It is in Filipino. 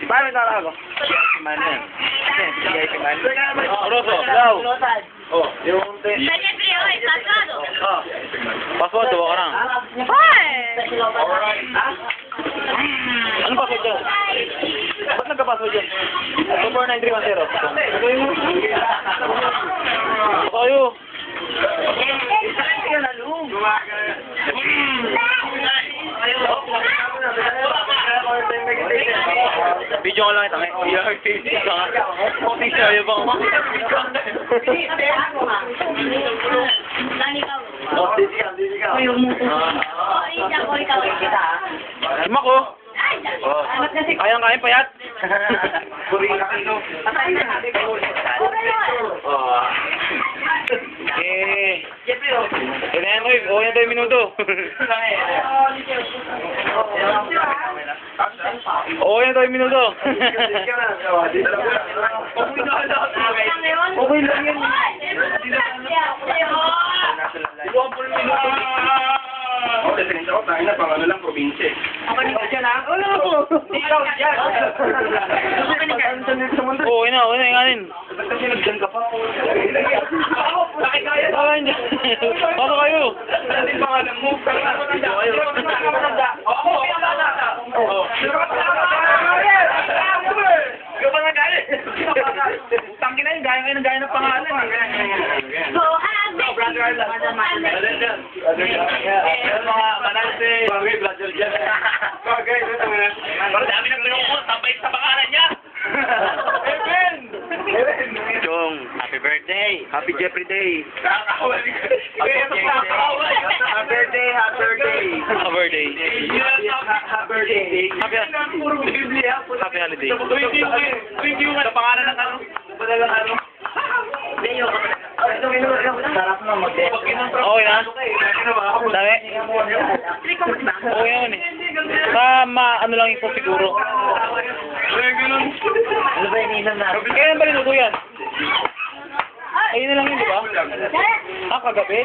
Paano talaga? Man yan. Si Man. Roso, daw. Oh, yung... Kanya frío, estás Oh. Password, tuwa ka na. Hoy! Ano password dyan? Ba't nagka-password dyan? 249310. Baka kayo. Video ko lang ito. Video ayaw bang Lima ko. Kayang-kayang payat. Yan ito yung minuto. Yan ito yung minuto. Okay lang yan. Pang lang, probinsya. Ako ni Kadyan ha? Wala po. Hindi ikaw dyan. Oo, yun na yung anin. Kasi nagdan ka pa. Bakit kaya? Bakit dyan? Paano kayo? Ano yung pangalan mo? Ikaw pa nagalit. Tangkin na yun, gaya ng pangalan. So, brother Arlan. Mga banante. Bagay, brother dyan. Bagay, Pero dami ng pinukot, sabay sa pangalan niya. Evan! Chong, happy birthday. Happy Jeffrey Day. Kakawal ka. Happy birthday, happy birthday. Happy birthday. Happy birthday. Happy holiday. Sa pangalan ng ano? Padalang ano? Sarap na mag-death. Okay na? Dami? Okay naman eh. Ano lang ito siguro. Ano ba yung isang na? Kailan ba niluto yan? Ayun na lang yun, di ba? Kagabi?